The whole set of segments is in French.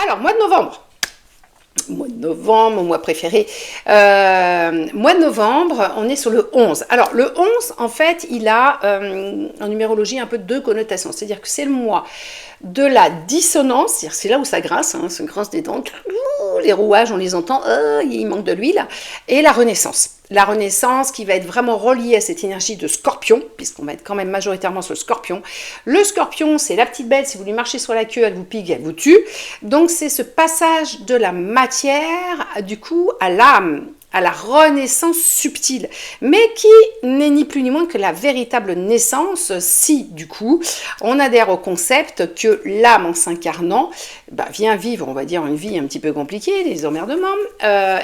Alors, mois de novembre. Mois de novembre, mon mois préféré. Mois de novembre, on est sur le 11. Alors, le 11, en fait, il a en numérologie un peu deux connotations. C'est-à-dire que c'est le mois de la dissonance, c'est-à-dire c'est là où ça grince, hein, ça grince des dents, les rouages, on les entend, il manque de l'huile, et la renaissance. La renaissance qui va être vraiment reliée à cette énergie de scorpion, puisqu'on va être quand même majoritairement sur le scorpion. Le scorpion, c'est la petite bête, si vous lui marchez sur la queue, elle vous pique, elle vous tue. Donc c'est ce passage de la matière, du coup, à l'âme, à la renaissance subtile, mais qui n'est ni plus ni moins que la véritable naissance, si du coup on adhère au concept que l'âme en s'incarnant vient vivre, on va dire, une vie un petit peu compliquée, des emmerdements,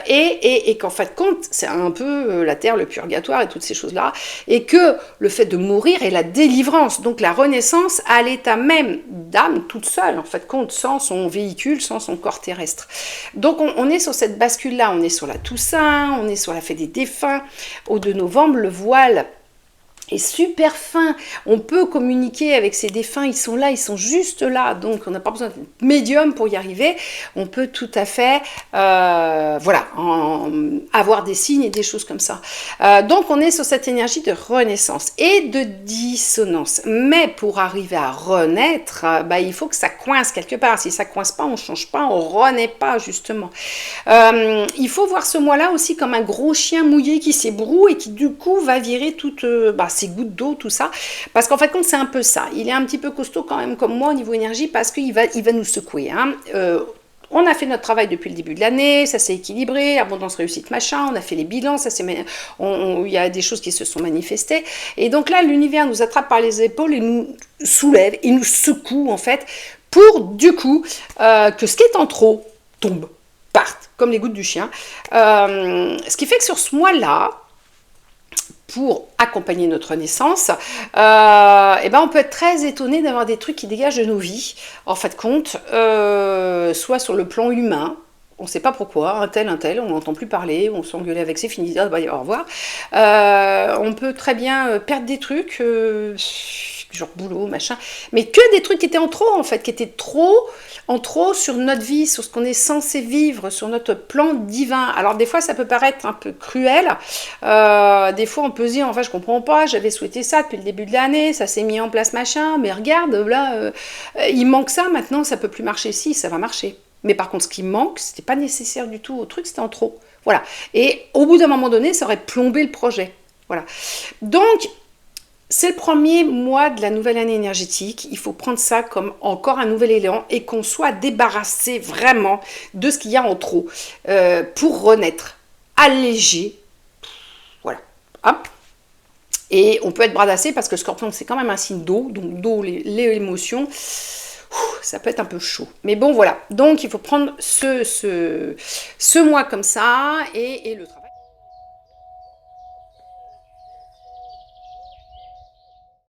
et qu'en fait compte, c'est un peu la terre, le purgatoire et toutes ces choses-là, et que le fait de mourir est la délivrance, donc la renaissance à l'état même d'âme toute seule, en fait compte, sans son véhicule, sans son corps terrestre. Donc on est sur cette bascule-là, on est sur la Toussaint, on est sur la fête des défunts. Au 2 novembre, le voile est super fin. On peut communiquer avec ces défunts, ils sont là, ils sont juste là. Donc, on n'a pas besoin d'être médium pour y arriver. On peut tout à fait, avoir des signes et des choses comme ça. Donc, on est sur cette énergie de renaissance et de dissonance. Mais pour arriver à renaître, il faut que ça coince quelque part. Si ça coince pas, on change pas, on renaît pas, justement. Il faut voir ce mois-là aussi comme un gros chien mouillé qui s'ébroue et qui, du coup, va virer toutes ces gouttes d'eau, tout ça, parce qu'en fait, c'est un peu ça. Il est un petit peu costaud quand même comme moi au niveau énergie parce qu'il va nous secouer. Hein. On a fait notre travail depuis le début de l'année, ça s'est équilibré, abondance, réussite, machin, on a fait les bilans, il y a des choses qui se sont manifestées. Et donc là, l'univers nous attrape par les épaules et nous soulève et nous secoue, en fait, pour, du coup, que ce qui est en trop tombe, parte, comme les gouttes du chien. Ce qui fait que sur ce mois-là, pour accompagner notre naissance, on peut être très étonné d'avoir des trucs qui dégagent de nos vies, en fait compte, soit sur le plan humain, on ne sait pas pourquoi, un tel, on n'entend plus parler, on s'engueulait avec, c'est fini, au revoir. On peut très bien perdre des trucs, genre boulot, machin, mais que des trucs qui étaient en trop, en fait, qui étaient en trop sur notre vie, sur ce qu'on est censé vivre, sur notre plan divin. Alors des fois, ça peut paraître un peu cruel, des fois on peut se dire, enfin je comprends pas, j'avais souhaité ça depuis le début de l'année, ça s'est mis en place, machin, mais regarde, là, il manque ça, maintenant ça peut plus marcher, si, ça va marcher. Mais par contre, ce qui manque, c'était pas nécessaire du tout au truc, c'était en trop. Voilà. Et au bout d'un moment donné, ça aurait plombé le projet. Voilà. Donc, c'est le premier mois de la nouvelle année énergétique. Il faut prendre ça comme encore un nouvel élan et qu'on soit débarrassé vraiment de ce qu'il y a en trop pour renaître, allégé. Voilà. Hop. Et on peut être bradassé parce que Scorpion, c'est quand même un signe d'eau. Donc, d'eau, les émotions, ça peut être un peu chaud. Mais bon, voilà. Donc, il faut prendre ce mois comme ça et le travail.